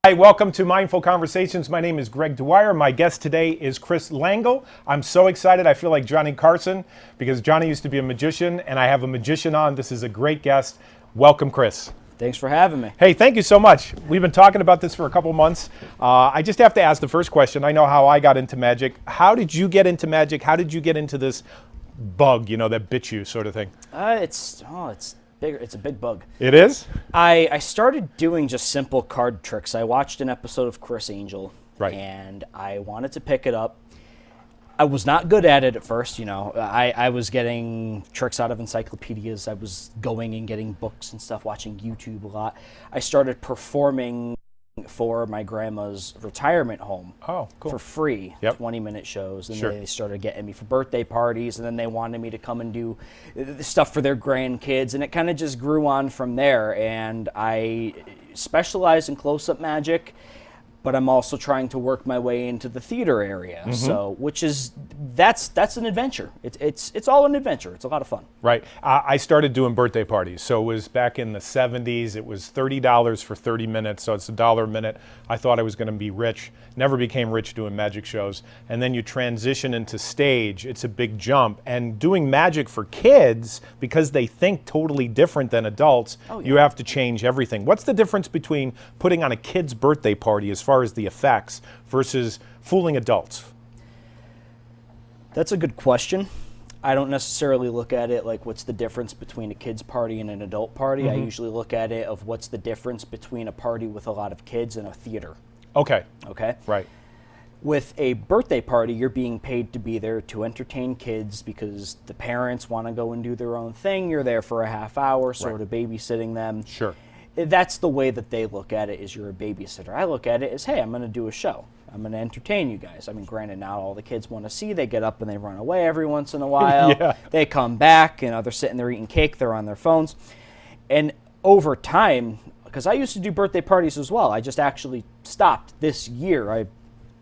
Hi, welcome to Mindful Conversations. My name is Greg Dwyer. My guest today is Chris Lengyel. I'm so excited. I feel like Johnny Carson because Johnny used to be a magician, and I have a magician on. This is a great guest. Welcome, Chris. Thanks for having me. Hey, thank you so much. We've been talking about this for a couple months. I just have to ask the first question. I know how I got into magic. How did you get into magic? How did you get into this bug, that bit you sort of thing? It's bigger. It's a big bug. It is? I started doing just simple card tricks. I watched an episode of Chris Lengyel, right, and I wanted to pick it up. I was not good at it at first, I was getting tricks out of encyclopedias. I was going and getting books and stuff, watching YouTube a lot. I started performing for my grandma's retirement home for free, 20-minute shows, and they started getting me for birthday parties, and then they wanted me to come and do stuff for their grandkids, and it kind of just grew on from there. And I specialize in close-up magic, but I'm also trying to work my way into the theater area. So, that's an adventure. It's all an adventure. It's a lot of fun. Right. I started doing birthday parties. So it was back in the 70s. It was $30 for 30 minutes. So it's $1 a minute. I thought I was going to be rich. Never became rich doing magic shows. And then you transition into stage. It's a big jump. And doing magic for kids, because they think totally different than adults, you have to change everything. What's the difference between putting on a kid's birthday party as far as the effects versus fooling adults? That's a good question. I don't necessarily look at it like what's the difference between a kid's party and an adult party. I usually look at it of what's the difference between a party with a lot of kids and a theater. Okay. Right. With a birthday party, you're being paid to be there to entertain kids because the parents want to go and do their own thing. You're there for a half hour, sort of babysitting them. Sure. That's the way that they look at it, is you're a babysitter. I look at it as, hey, I'm going to do a show. I'm going to entertain you guys. I mean, granted, not all the kids want to see. They get up and they run away every once in a while. They come back, they're sitting there eating cake. They're on their phones. And over time, because I used to do birthday parties as well, I just actually stopped this year. I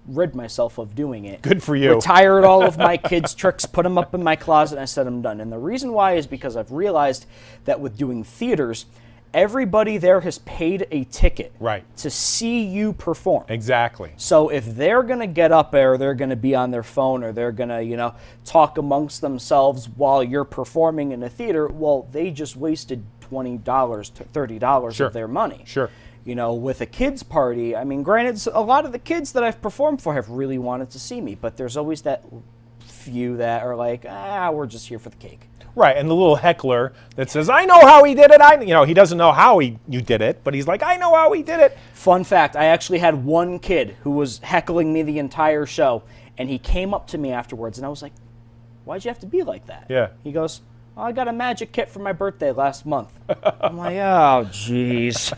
rid myself of doing it. Good for you. Retired all of my kids' tricks, put them up in my closet, and I said I'm done. And the reason why is because I've realized that with doing theaters, everybody there has paid a ticket to see you perform. Exactly. So if they're going to get up there, or they're going to be on their phone, or they're going to, talk amongst themselves while you're performing in a theater, well, they just wasted $20 to $30 of their money. Sure. With a kids party, I mean, granted, a lot of the kids that I've performed for have really wanted to see me, but there's always that few that are like, we're just here for the cake. Right, and the little heckler that says, I know how he did it. He doesn't know how you did it, but he's like, I know how he did it. Fun fact, I actually had one kid who was heckling me the entire show, and he came up to me afterwards, and I was like, why'd you have to be like that? Yeah. He goes, I got a magic kit for my birthday last month. I'm like, oh, jeez.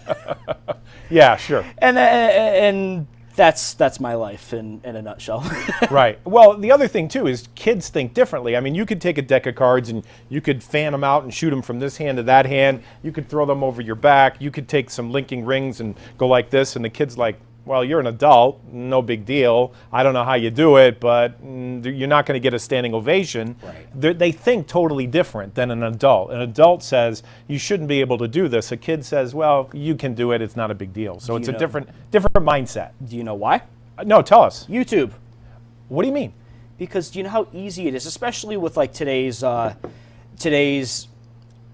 Yeah, sure. And that's my life in a nutshell. Right. Well, the other thing, too, is kids think differently. I mean, you could take a deck of cards and you could fan them out and shoot them from this hand to that hand. You could throw them over your back. You could take some linking rings and go like this, and the kid's like, well, you're an adult, no big deal. I don't know how you do it, but you're not going to get a standing ovation. Right. They think totally different than an adult. An adult says, you shouldn't be able to do this. A kid says, well, you can do it. It's not a big deal. So it's a different mindset. Do you know why? No, tell us. YouTube. What do you mean? Because do you know how easy it is, especially with like today's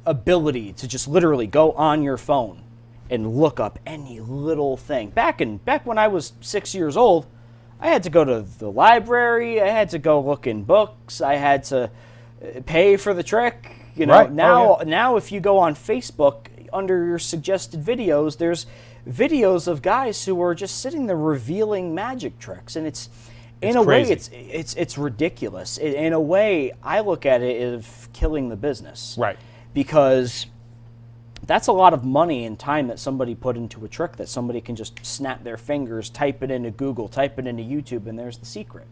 ability to just literally go on your phone and look up any little thing. Back when I was 6 years old, I had to go to the library. I had to go look in books. I had to pay for the trick. Right. Now if you go on Facebook, under your suggested videos, there's videos of guys who are just sitting there revealing magic tricks, and it's a way it's ridiculous. In a way, I look at it as killing the business. Right. Because that's a lot of money and time that somebody put into a trick that somebody can just snap their fingers, type it into Google, type it into YouTube, and there's the secret.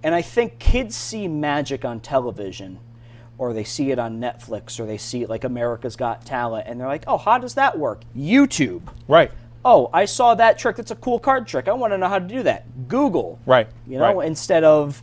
And I think kids see magic on television, or they see it on Netflix, or they see it like America's Got Talent, and they're like, oh, how does that work? YouTube. Right. Oh, I saw that trick. That's a cool card trick. I want to know how to do that. Google. Right. Instead of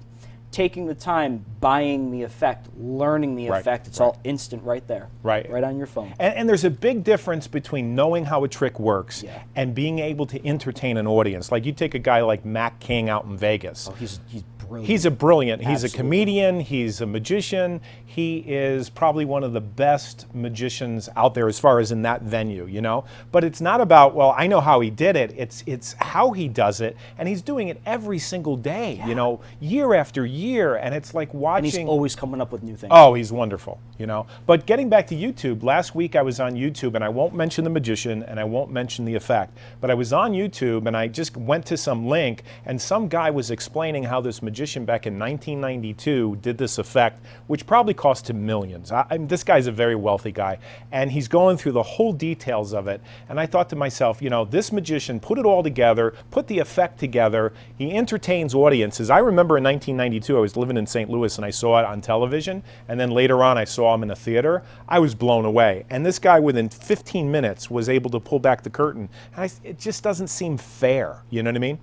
taking the time, buying the effect, learning the effect. It's all instant right there. Right. Right on your phone. And there's a big difference between knowing how a trick works and being able to entertain an audience. Like you take a guy like Mac King out in Vegas. Oh, he's brilliant. He's a brilliant. He's Absolutely. a comedian. He's a magician. He is probably one of the best magicians out there as far as in that venue, you know? But it's not about, well, I know how he did it. It's how he does it. And he's doing it every single day, you know, year after year. And it's like watching. And he's always coming up with new things. Oh, he's wonderful, you know. But getting back to YouTube, last week I was on YouTube, and I won't mention the magician and I won't mention the effect, but I was on YouTube and I just went to some link, and some guy was explaining how this magician back in 1992 did this effect, which probably cost him millions. This guy's a very wealthy guy, and he's going through the whole details of it. And I thought to myself, you know, this magician put it all together, put the effect together. He entertains audiences. I remember in 1992, I was living in St. Louis and I saw it on television, and then later on I saw him in a theater. I was blown away. And this guy within 15 minutes was able to pull back the curtain. And it just doesn't seem fair. You know what I mean?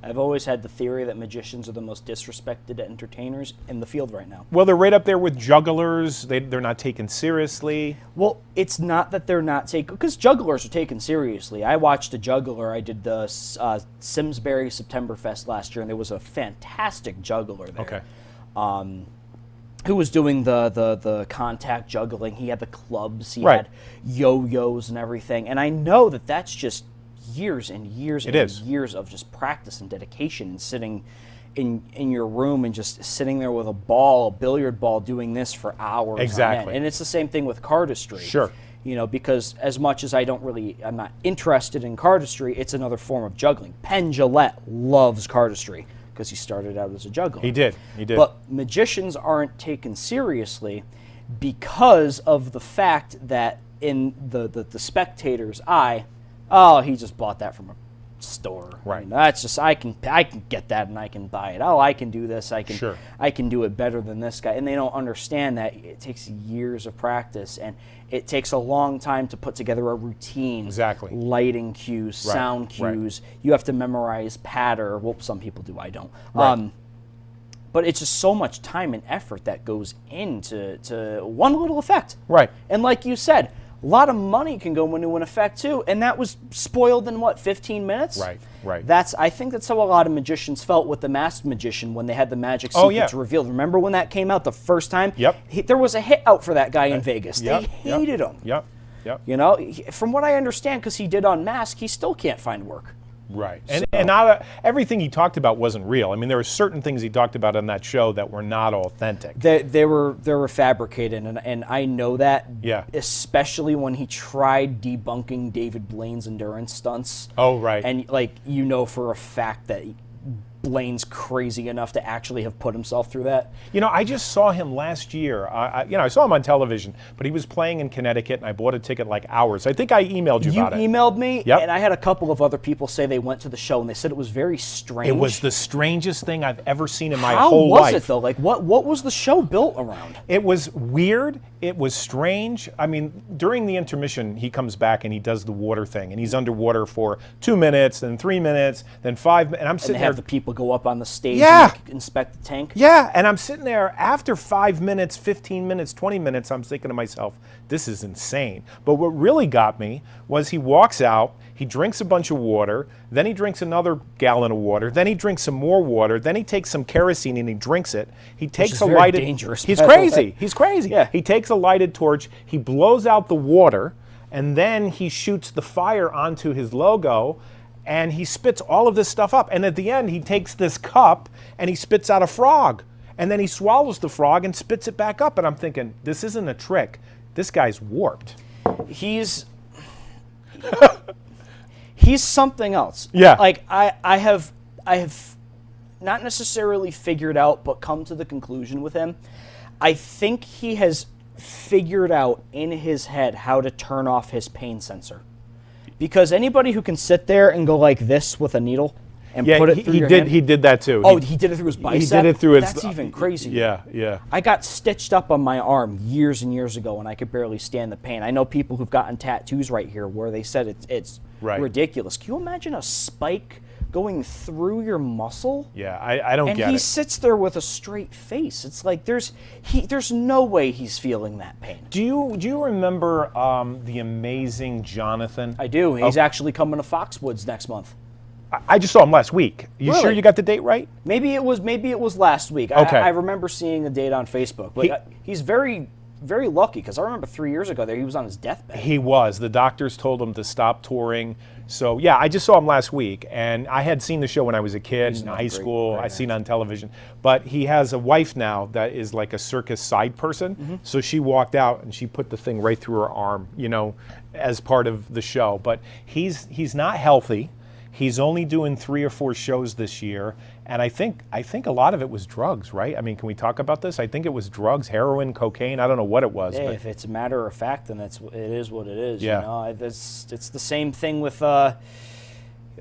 I've always had the theory that magicians are the most disrespected entertainers in the field right now. Well, they're right up there with jugglers. They're not taken seriously. Well, it's not that they're not taken, because jugglers are taken seriously. I watched a juggler. I did the Simsbury Septemberfest last year, and there was a fantastic juggler there. Okay. Who was doing the contact juggling. He had the clubs. He Right. had yo-yos and everything. And I know that that's just years and years and years of just practice and dedication, and sitting in your room and just sitting there with a billiard ball, doing this for hours. Exactly. On end. And it's the same thing with cardistry. Sure. You know, because as much as I'm not interested in cardistry, it's another form of juggling. Penn Jillette loves cardistry because he started out as a juggler. He did. But magicians aren't taken seriously because of the fact that in the spectator's eye, oh, he just bought that from a store. Right. You know, that's just I can get that and I can buy it. Oh, I can do this. I can do it better than this guy. And they don't understand that it takes years of practice, and it takes a long time to put together a routine. Exactly. Lighting cues, sound cues. Right. You have to memorize patter. Well, some people do. I don't. Right. But it's just so much time and effort that goes into one little effect. Right. And like you said, a lot of money can go into an effect too, and that was spoiled in 15 minutes? Right. I think that's how a lot of magicians felt with the Masked Magician when they had the magic secrets revealed. Remember when that came out the first time? Yep. There was a hit out for that guy in Vegas. They hated him. Yep. You know, from what I understand, because he did Unmasked, he still can't find work. Right. And not everything he talked about wasn't real. I mean, there were certain things he talked about on that show that were not authentic. They were fabricated, and I know that. Yeah. Especially when he tried debunking David Blaine's endurance stunts. Oh, right. And for a fact that Blaine's crazy enough to actually have put himself through that. You know, I just saw him last year. I saw him on television, but he was playing in Connecticut, and I bought a ticket like hours. I think I emailed you about it. You emailed me, Yep. and I had a couple of other people say they went to the show, and they said it was very strange. It was the strangest thing I've ever seen in my whole life. How was it, though? Like, what was the show built around? It was weird. It was strange. I mean, during the intermission, he comes back and he does the water thing, and he's underwater for 2 minutes, then 3 minutes, then 5 minutes, and I'm sitting And there. have the people go up on the stage Yeah. and inspect the tank? Yeah, and I'm sitting there after 5 minutes, 15 minutes, 20 minutes, I'm thinking to myself, this is insane. But what really got me was he walks out, he drinks a bunch of water, then he drinks another gallon of water, then he drinks some more water, then he takes some kerosene and he drinks it. He takes is a very lighted dangerous, He's by the crazy. way. He's crazy. Yeah. He takes a lighted torch, he blows out the water, and then he shoots the fire onto his logo. And he spits all of this stuff up. And at the end, he takes this cup and he spits out a frog. And then he swallows the frog and spits it back up. And I'm thinking, this isn't a trick. This guy's warped. He's something else. Yeah. Like I have not necessarily figured out, but come to the conclusion with him. I think he has figured out in his head how to turn off his pain sensor. Because anybody who can sit there and go like this with a needle and put it through your hand. He did that too. Oh, he did it through his bicep? He did it through his... That's even crazy. Yeah. I got stitched up on my arm years and years ago, and I could barely stand the pain. I know people who've gotten tattoos right here where they said it's Right. ridiculous. Can you imagine a spike going through your muscle. Yeah, I don't And get he it. sits there with a straight face. It's like there's no way he's feeling that pain. Do you remember the amazing Jonathan? I do. He's actually coming to Foxwoods next month. I just saw him last week. You sure Really? you got the date right? Maybe it was last week. Okay. I remember seeing the date on Facebook. But he's very, very lucky because I remember 3 years ago there he was on his deathbed. He was. The doctors told him to stop touring. So yeah, I just saw him last week, and I had seen the show when I was a kid in high school. I seen it on television. But he has a wife now that is like a circus side person. So she walked out and she put the thing right through her arm, as part of the show. But he's not healthy. He's only doing 3 or 4 shows this year, and I think a lot of it was drugs, right? I mean, can we talk about this? I think it was drugs, heroin, cocaine. I don't know what it was. Hey, but if it's a matter of fact, then it is what it is. Yeah. It's the same thing with a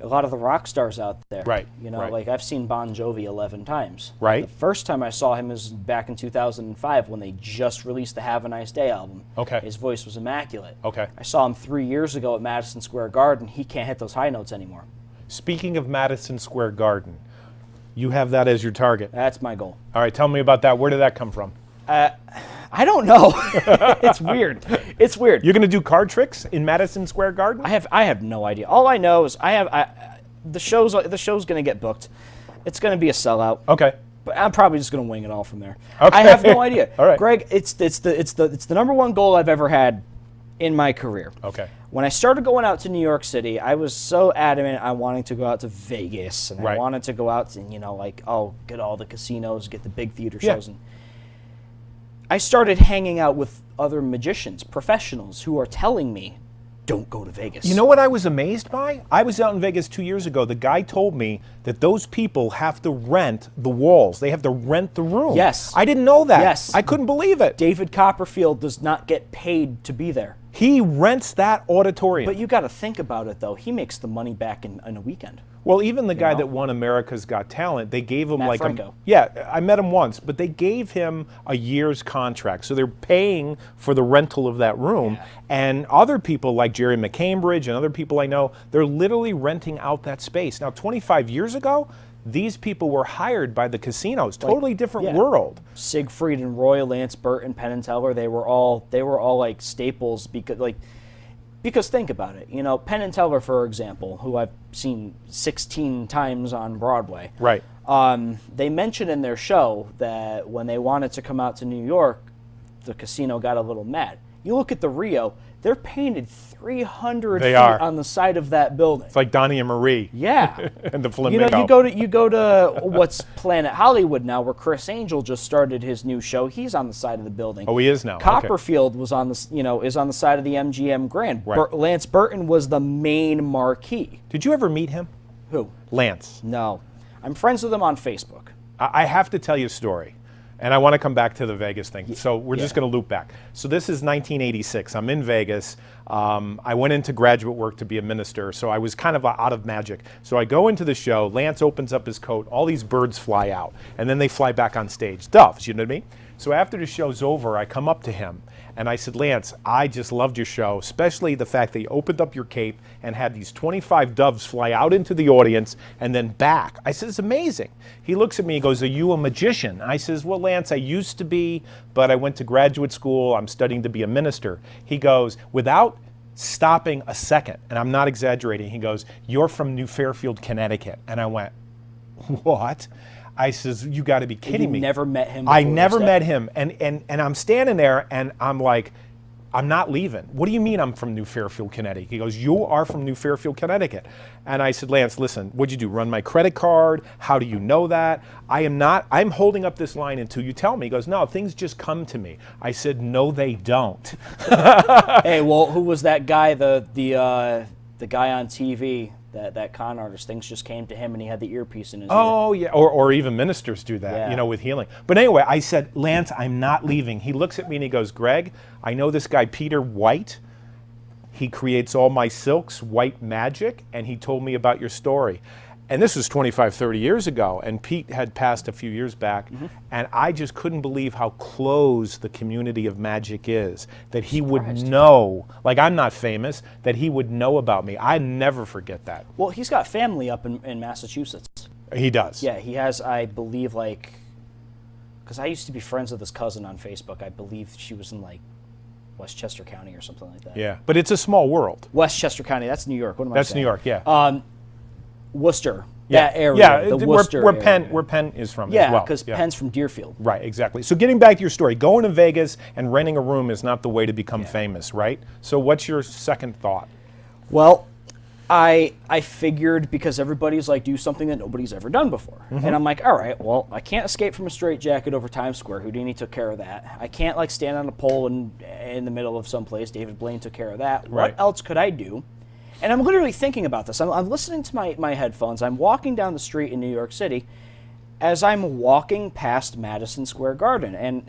lot of the rock stars out there. Right, Like right. I've seen Bon Jovi 11 times. Right. The first time I saw him was back in 2005 when they just released the Have a Nice Day album. Okay. His voice was immaculate. Okay. I saw him 3 years ago at Madison Square Garden. He can't hit those high notes anymore. Speaking of Madison Square Garden, you have that as your target. That's my goal. All right, tell me about that. Where did that come from? I don't know. It's weird. It's weird. You're going to do card tricks in Madison Square Garden? I have no idea. All I know is the show's going to get booked. It's going to be a sellout. Okay. But I'm probably just going to wing it all from there. Okay. I have no idea. All right. Greg, it's the number one goal I've ever had in my career. Okay. When I started going out to New York City, I was so adamant I wanted to go out to Vegas, and I Right. wanted to go out and get all the casinos, get the big theater Yeah. shows, and I started hanging out with other magicians, professionals who are telling me, don't go to Vegas. You know what I was amazed by? I was out in Vegas 2 years ago. The guy told me that those people have to rent the walls. They have to rent the room. Yes. I didn't know that. Yes. I couldn't believe it. David Copperfield does not get paid to be there. He rents that auditorium. But you got to think about it, though. He makes the money back in a weekend. Well, even the guy know? that won America's Got Talent, they gave him Matt like Franco. yeah, I met him once, but they gave him a year's contract. So they're paying for the rental of that room. Yeah. And other people like Jerry McCambridge and other people I know, they're literally renting out that space. Now, 25 years ago, these people were hired by the casinos. Totally different yeah. world. Siegfried and Roy, Lance Burton, Penn and Teller, they were all like staples because think about it. Penn and Teller, for example, who I've seen 16 times on Broadway. Right. They mentioned in their show that when they wanted to come out to New York, the casino got a little mad. You look at the Rio, they're painted 300 They feet are. on the side of that building. It's like Donnie and Marie Yeah. and the flamingo. You go to what's Planet Hollywood now, where Chris Angel just started his new show. He's on the side of the building. Oh, he is now. Okay. Copperfield was on is on the side of the MGM Grand. Right. Lance Burton was the main marquee. Did you ever meet him? Who? Lance. No, I'm friends with him on Facebook. I have to tell you a story, and I want to come back to the Vegas thing. So we're just Yeah. going to loop back. So this is 1986. I'm in Vegas. I went into graduate work to be a minister, so I was kind of out of magic. So I go into the show. Lance opens up his coat. All these birds fly out, and then they fly back on stage. Doves, you know what I mean? So after the show's over, I come up to him, and I said, Lance, I just loved your show, especially the fact that you opened up your cape and had these 25 doves fly out into the audience and then back. I said, it's amazing. He looks at me, he goes, are you a magician? I says, well, Lance, I used to be, but I went to graduate school. I'm studying to be a minister. He goes, without stopping a second, and I'm not exaggerating, he goes, you're from New Fairfield, Connecticut. And I went, what? I says, you got to be kidding me. You never met him I before never you met stepped- him. And I'm standing there and I'm like, I'm not leaving. What do you mean I'm from New Fairfield, Connecticut? He goes, you are from New Fairfield, Connecticut. And I said, Lance, listen, what'd you do? Run my credit card? How do you know that? I'm holding up this line until you tell me. He goes, no, things just come to me. I said, no, they don't. Hey, well, who was that guy? The guy on TV, that con artist. Things just came to him, and he had the earpiece in his ear. Oh, yeah. Or even ministers do that, Yeah. with healing. But anyway, I said, Lance, I'm not leaving. He looks at me and he goes, Greg, I know this guy, Peter White. He creates all my silks, White Magic, and he told me about your story. And this was 25, 30 years ago, and Pete had passed a few years back, and I just couldn't believe how close the community of magic is, that he would know, like I'm not famous, that he would know about me. I never forget that. Well, he's got family up in Massachusetts. He does. Yeah, he has, I believe, like, because I used to be friends with his cousin on Facebook. I believe she was in, like, Westchester County or something like that. Yeah, but it's a small world. Westchester County, that's New York. What am I saying? That's New York, yeah. Worcester, Yeah, that area, yeah, the Worcester where area. Penn is from as Yeah, well. because Penn's from Deerfield. Right, exactly. So getting back to your story, going to Vegas and renting a room is not the way to become famous, right? So what's your second thought? Well, I figured, because everybody's like, do something that nobody's ever done before. And I'm like, all right, well, I can't escape from a straitjacket over Times Square. Houdini took care of that. I can't like stand on a pole in the middle of some place. David Blaine took care of that. Right. What else could I do? And I'm literally thinking about this. I'm listening to my headphones. I'm walking down the street in New York City as I'm walking past Madison Square Garden. And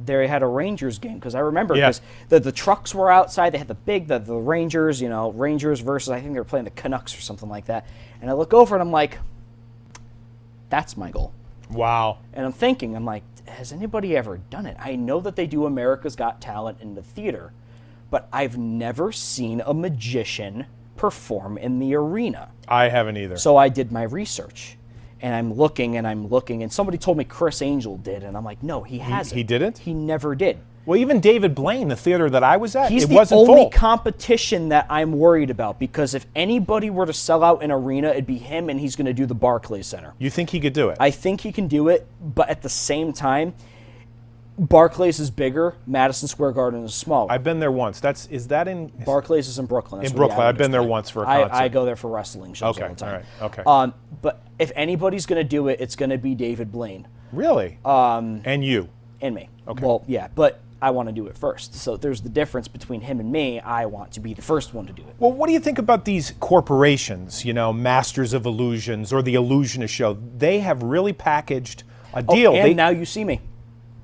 they had a Rangers game, because I remember, because the trucks were outside. They had the Rangers, Rangers versus, I think they were playing the Canucks or something like that. And I look over and I'm like, that's my goal. Wow. And I'm like, has anybody ever done it? I know that they do America's Got Talent in the theater, but I've never seen a magician perform in the arena. I haven't either. So I did my research, and I'm looking, and somebody told me Chris Lengyel did, and I'm like, no, he hasn't. He didn't? He never did. Well, even David Blaine, the theater that I was at, He's it the wasn't only full. competition that I'm worried about, because if anybody were to sell out an arena, it'd be him, and he's going to do the Barclays Center. You think he could do it? I think he can do it, but at the same time, Barclays is bigger, Madison Square Garden is smaller. I've been there once. Is that in Barclays is in Brooklyn. That's in where the Brooklyn? I've been there Islanders once for a play. concert. I go there for wrestling shows Okay, all the time. all right, okay. But if anybody's going to do it, it's going to be David Blaine. Really? And you? And me. Okay. Well, yeah, but I want to do it first. So there's the difference between him and me. I want to be the first one to do it. Well, what do you think about these corporations, Masters of Illusions or the Illusionist Show? They have really packaged a deal. And Now You See Me.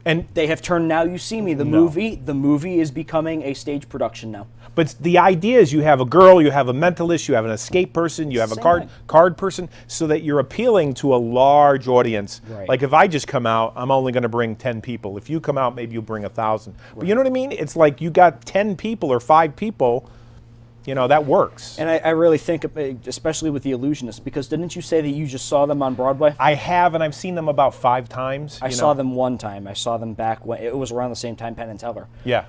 And They have turned Now You See Me, the movie. The movie is becoming a stage production now. But the idea is you have a girl, you have a mentalist, you have an escape person, you have a Same card person, so that you're appealing to a large audience. Right. Like if I just come out, I'm only going to bring 10 people. If you come out, maybe you'll bring 1,000. But you know what I mean? It's like you got 10 people or 5 people, that works. And I really think, especially with the Illusionists, because didn't you say that you just saw them on Broadway? I have, and I've seen them about 5 times. I saw them one time. I saw them back when it was around the same time Penn and Teller. Yeah.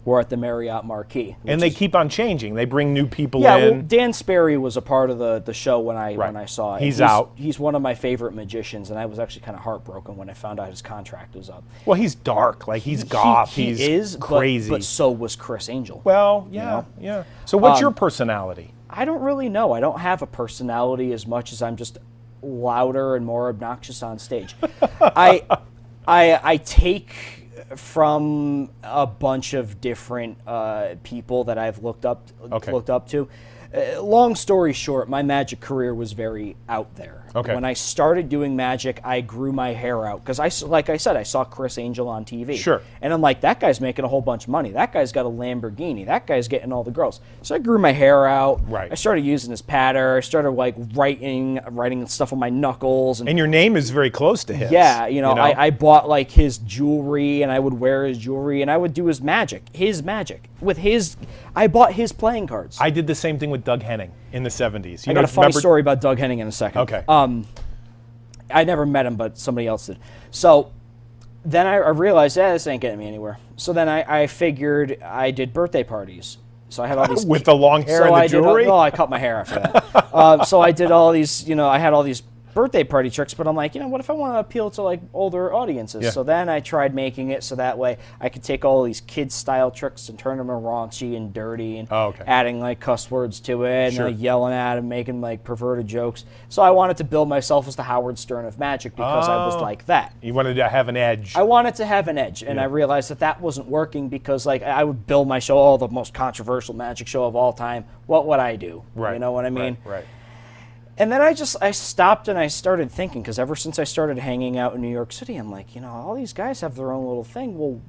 We're at the Marriott Marquis. And they keep on changing. They bring new people Yeah, in. well, Dan Sperry was a part of the show when I saw it. He's out. He's one of my favorite magicians, and I was actually kind of heartbroken when I found out his contract was up. Well, he's dark. Like he's goth. He he's is crazy. but so was Chris Lengyel. Well, yeah, yeah. So what's your personality? I don't really know. I don't have a personality as much as I'm just louder and more obnoxious on stage. I take from a bunch of different people that I've looked up to. Long story short, my magic career was very out there. Okay. When I started doing magic, I grew my hair out because like I said, I saw Chris Lengyel on TV. Sure. And I'm like, that guy's making a whole bunch of money. That guy's got a Lamborghini. That guy's getting all the girls. So I grew my hair out. Right. I started using his patter. I started like writing stuff on my knuckles. And your name is very close to his. Yeah, I bought like his jewelry, and I would wear his jewelry, and I would do his magic. I bought his playing cards. I did the same thing with Doug Henning in the 70s. I got a funny story about Doug Henning in a second. Okay. I never met him, but somebody else did. So then I realized, this ain't getting me anywhere. So then I figured I did birthday parties. So I had all these with the long hair and the jewelry. I cut my hair after that. So I did all these. I had all these birthday party tricks, but I'm like, what if I want to appeal to like older audiences? Yeah. So then I tried making it so that way I could take all these kids style tricks and turn them raunchy and dirty and adding like cuss words to it and like yelling at them, making like perverted jokes. So I wanted to build myself as the Howard Stern of magic because I was like that. You wanted to have an edge. I wanted to have an edge, and I realized that wasn't working because like I would build my show, the most controversial magic show of all time. What would I do? Right. You know what I mean? Right. And then I stopped and I started thinking, because ever since I started hanging out in New York City, I'm like, all these guys have their own little thing. Well,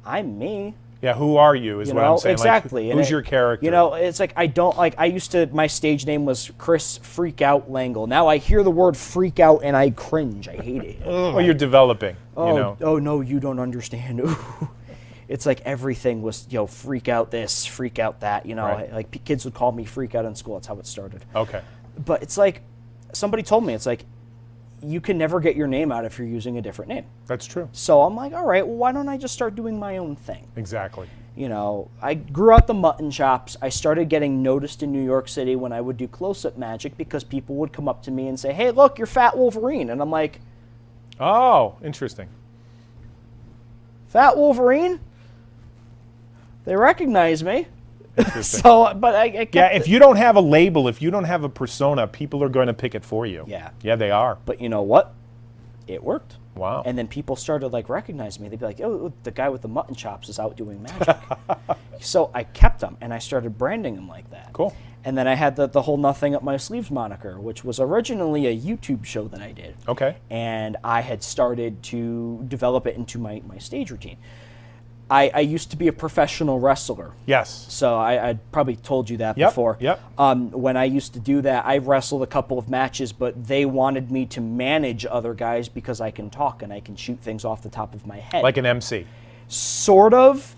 I'm me. Yeah, who are you is You what know, I'm saying. exactly. Like, And who's your character? You know, it's like I used to, my stage name was Chris Freak Out Lengyel. Now I hear the word freak out and I cringe. I hate it. Well, you're developing, you know. Oh no, you don't understand. It's like everything was, freak out this, freak out that, Right. like kids would call me freak out in school. That's how it started. Okay. But it's like, somebody told me, it's like, you can never get your name out if you're using a different name. That's true. So I'm like, all right, well, why don't I just start doing my own thing? Exactly. I grew out the mutton chops. I started getting noticed in New York City when I would do close-up magic because people would come up to me and say, hey, look, you're Fat Wolverine. And I'm like, Oh, interesting. Fat Wolverine? They recognize me. Interesting. So, but I kept Yeah, if you don't have a label, if you don't have a persona, people are going to pick it for you. Yeah. Yeah, they are. But you know what? It worked. Wow. And then people started like recognizing me. They'd be like, "Oh, the guy with the mutton chops is out doing magic." So I kept them and I started branding them like that. Cool. And then I had the whole Nothing Up My Sleeves moniker, which was originally a YouTube show that I did. Okay. And I had started to develop it into my stage routine. I used to be a professional wrestler. Yes. So I probably told you that Yep, before. yep. When I used to do that, I wrestled a couple of matches, but they wanted me to manage other guys because I can talk and I can shoot things off the top of my head. Like an MC. Sort of,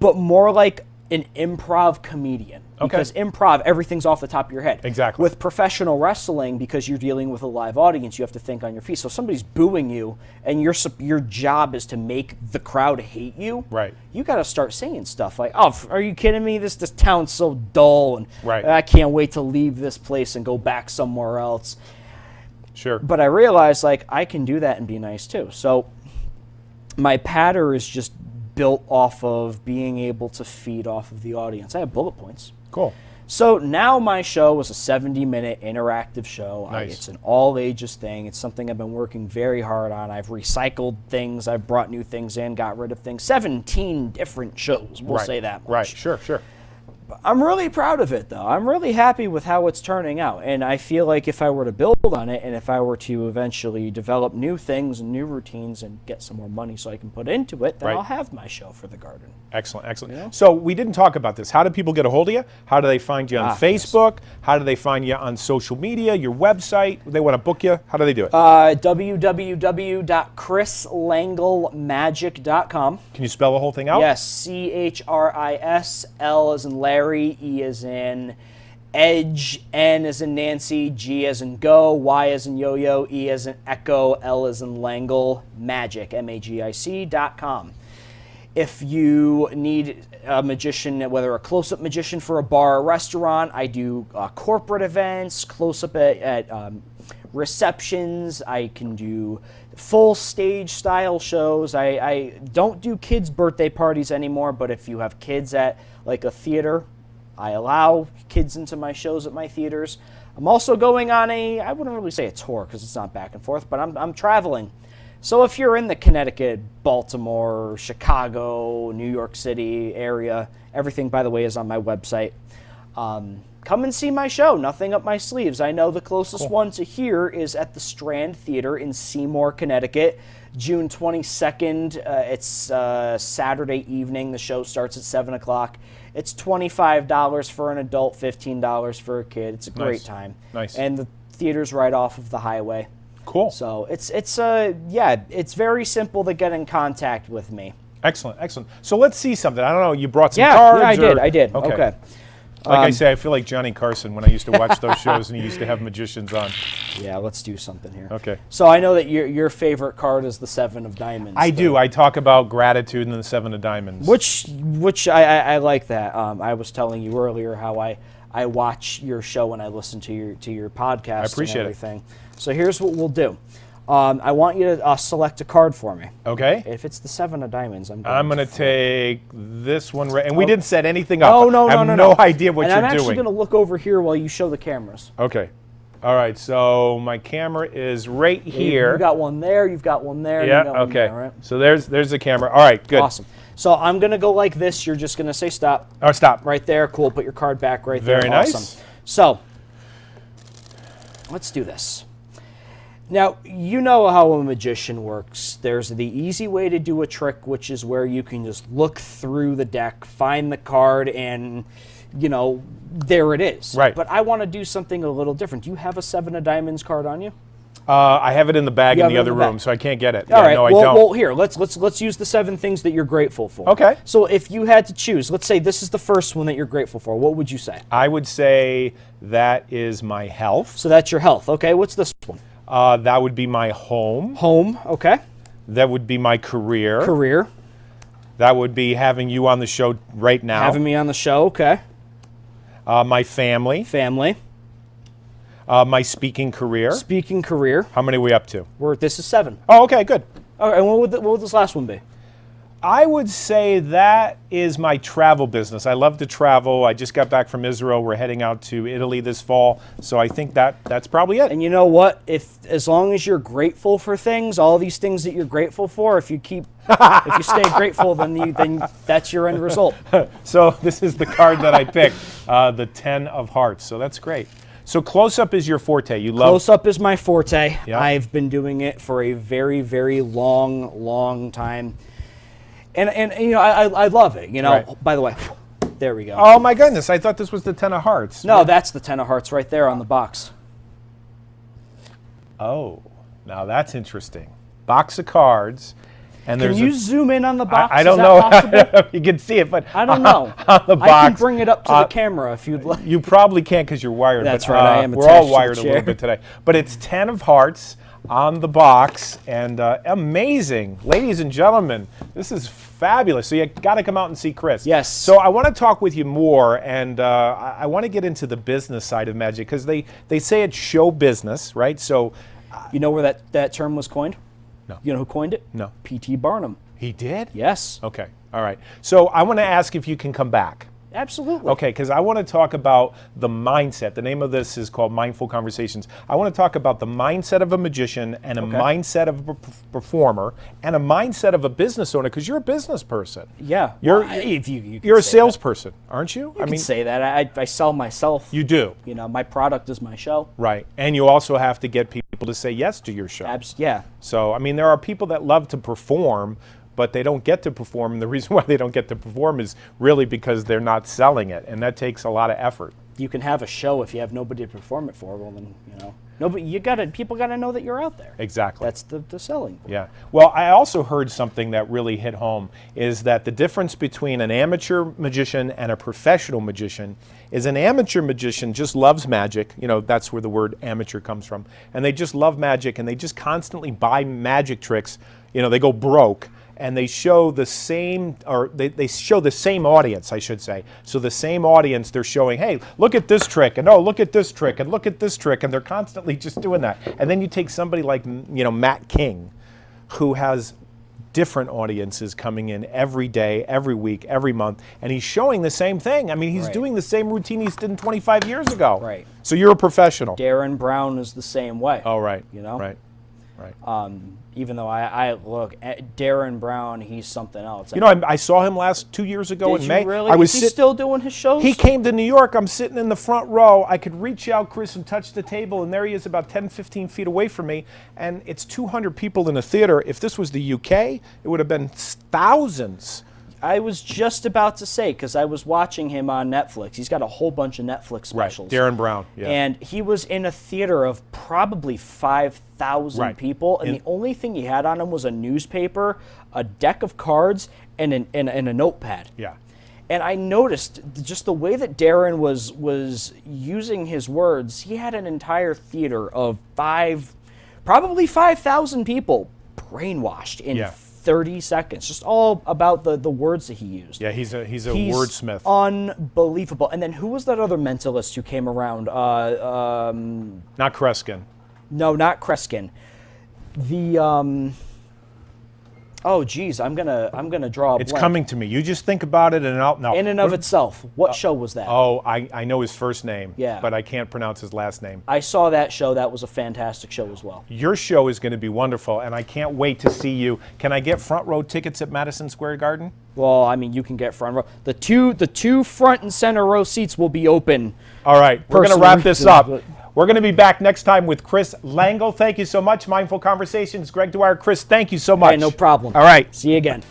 but more like an improv comedian. Okay. Because improv, everything's off the top of your head. Exactly. With professional wrestling, because you're dealing with a live audience, you have to think on your feet. So if somebody's booing you, and your job is to make the crowd hate you, Right. you got to start saying stuff like, "Oh, are you kidding me? This town's so dull, and Right. I can't wait to leave this place and go back somewhere else." Sure. But I realized like I can do that and be nice too. So my patter is just built off of being able to feed off of the audience. I have bullet points. Cool. So now my show is a 70-minute interactive show. Nice. It's an all-ages thing. It's something I've been working very hard on. I've recycled things. I've brought new things in, got rid of things. 17 different shows, we'll Right. say that much. Right. Sure. Sure. I'm really proud of it, though. I'm really happy with how it's turning out. And I feel like if I were to build on it and if I were to eventually develop new things and new routines and get some more money so I can put into it, then Right. I'll have my show for the garden. Excellent, excellent. You know? So we didn't talk about this. How do people get a hold of you? How do they find you on Yes. Facebook? How do they find you on social media, your website? They want to book you? How do they do it? www.chrislengelmagic.com. Can you spell the whole thing out? Yes, CHRIS, L as in Larry, E as in Edge, N as in Nancy, G as in Go, Y as in Yo-Yo, E as in Echo, L as in Langle, Magic, MAGIC.com. If you need a magician, whether a close-up magician for a bar or restaurant, I do corporate events, close-up at receptions. I can do full stage style shows. I don't do kids' birthday parties anymore, but if you have kids at like a theater, I allow kids into my shows at my theaters. I'm also going on I wouldn't really say a tour because it's not back and forth, but I'm traveling. So if you're in the Connecticut, Baltimore, Chicago, New York City area, everything, by the way, is on my website. Come and see my show, Nothing Up My Sleeves. I know the closest one to here is at the Strand Theater in Seymour, Connecticut, June 22nd. It's Saturday evening. The show starts at 7 o'clock. It's $25 for an adult, $15 for a kid. It's a great Nice. time. Nice. And the theater's right off of the highway. Cool. So it's very simple to get in contact with me. Excellent, excellent. So let's see something. I don't know, you brought some Yeah, cards? I did. Okay. Like I say, I feel like Johnny Carson when I used to watch those shows and he used to have magicians on. Yeah, let's do something here. Okay. So I know that your favorite card is the Seven of Diamonds. I do. I talk about gratitude and the Seven of Diamonds. Which I like that. I was telling you earlier how I watch your show and I listen to your podcast. I appreciate it. and everything. So here's what we'll do. I want you to select a card for me. Okay. If it's the Seven of Diamonds, I'm going to flip. take this one, and we didn't set anything up. Oh, no, I have no idea what and you're I'm actually doing. going to look over here while you show the cameras. Okay. All right, so my camera is right here. You've got one there, you've got one there, Yeah, you've got one okay. there, right? So there's the camera. All right, good. Awesome. So I'm going to go like this. You're just going to say stop. Oh, stop. Right there. Cool. Put your card back right there. Very nice. Awesome. So let's do this. Now, you know how a magician works. There's the easy way to do a trick, which is where you can just look through the deck, find the card, and, there it is. Right. But I want to do something a little different. Do you have a 7 of diamonds card on you? I have it in the bag You in have the it in other the bag. room, so I can't get it. All right. No, I well, don't. well, here, let's use the 7 things that you're grateful for. Okay. So if you had to choose, let's say this is the first one that you're grateful for, what would you say? I would say that is my health. So that's your health. Okay, what's this one? That would be my home. Home, okay. That would be my career. Career. That would be having you on the show right now. Having me on the show, okay. My family. Family. My speaking career. Speaking career. How many are we up to? This is 7. Oh, okay, good. All right, and what would this last one be? I would say that is my travel business. I love to travel. I just got back from Israel. We're heading out to Italy this fall. So I think that's probably it. And you know what? As long as you're grateful for things, all these things that you're grateful for, if you stay grateful, then that's your end result. So this is the card that I picked, the 10 of hearts. So that's great. So close-up is your forte. You love Close-up is my forte. Yeah. I've been doing it for a very, very long time. And I love it. Right. By the way, there we go. Oh my goodness! I thought this was the 10 of hearts. No, that's the 10 of hearts right there on the box. Oh, now that's interesting. Box of cards, and Can there's you zoom in on the box? I don't Is know. that possible? If you can see it, but I don't know. on the box, I can bring it up to the camera if you'd like. You probably can't because you're wired. That's but, right, I am We're all attached to the wired a little chair. bit today. But it's 10 of hearts on the box, and amazing. Ladies and gentlemen, this is fabulous. So you got to come out and see Chris. Yes. So I want to talk with you more, and I want to get into the business side of magic because they say it's show business, right? So You know where that term was coined? No. You know who coined it? No. P.T. Barnum. He did? Yes. Okay. All right. So I want to ask if you can come back. Absolutely. Okay, because I want to talk about the mindset. The name of this is called Mindful Conversations. I want to talk about the mindset of a magician and a mindset of a performer and a mindset of a business owner, because you're a business person. Yeah. You're if you you're a say that. salesperson, aren't you? You can say that. I sell myself. You do. My product is my show. Right. And you also have to get people to say yes to your show. Yeah. So, I mean, there are people that love to perform, but they don't get to perform. And the reason why they don't get to perform is really because they're not selling it. And that takes a lot of effort. You can have a show if you have nobody to perform it for. Well, then, people got to know that you're out there. Exactly. That's the selling. Yeah. Well, I also heard something that really hit home is that the difference between an amateur magician and a professional magician is an amateur magician just loves magic. That's where the word amateur comes from. And they just love magic, and they just constantly buy magic tricks. They go broke. And they show the same, or they show the same audience, I should say. So the same audience, they're showing, hey, look at this trick, and oh, look at this trick, and look at this trick, and they're constantly just doing that. And then you take somebody like, Matt King, who has different audiences coming in every day, every week, every month, and he's showing the same thing. I mean, he's doing the same routine he did 25 years ago. Right. So you're a professional. Darren Brown is the same way. Oh, right. Right. Right. Even though I look at Darren Brown, he's something else. I saw him 2 years ago in May. Did you really? I was Is he still doing his shows? He came to New York. I'm sitting in the front row. I could reach out, Chris, and touch the table, and there he is about 10, 15 feet away from me. And it's 200 people in a theater. If this was the UK, it would have been thousands. I was just about to say, because I was watching him on Netflix. He's got a whole bunch of Netflix specials. Right, Darren Brown. Yeah. And he was in a theater of probably 5,000 people, and the only thing he had on him was a newspaper, a deck of cards, and a notepad. Yeah. And I noticed just the way that Darren was using his words. He had an entire theater of probably 5,000 people brainwashed in 30 seconds, just all about the words that he used. Yeah, he's a wordsmith. Unbelievable. And then who was that other mentalist who came around? Not Kreskin. No, not Kreskin. The oh geez, I'm gonna draw a It's blank. coming to me. You just think about it, and I'll no. In and of itself. What show was that? Oh, I know his first name. Yeah. But I can't pronounce his last name. I saw that show. That was a fantastic show as well. Your show is going to be wonderful, and I can't wait to see you. Can I get front row tickets at Madison Square Garden? Well, I mean, you can get front row. The two front and center row seats will be open. All right, we're going to wrap this up. We're going to be back next time with Chris Lengyel. Thank you so much. Mindful Conversations, Greg Dwyer. Chris, thank you so much. Hey, no problem. All right. See you again.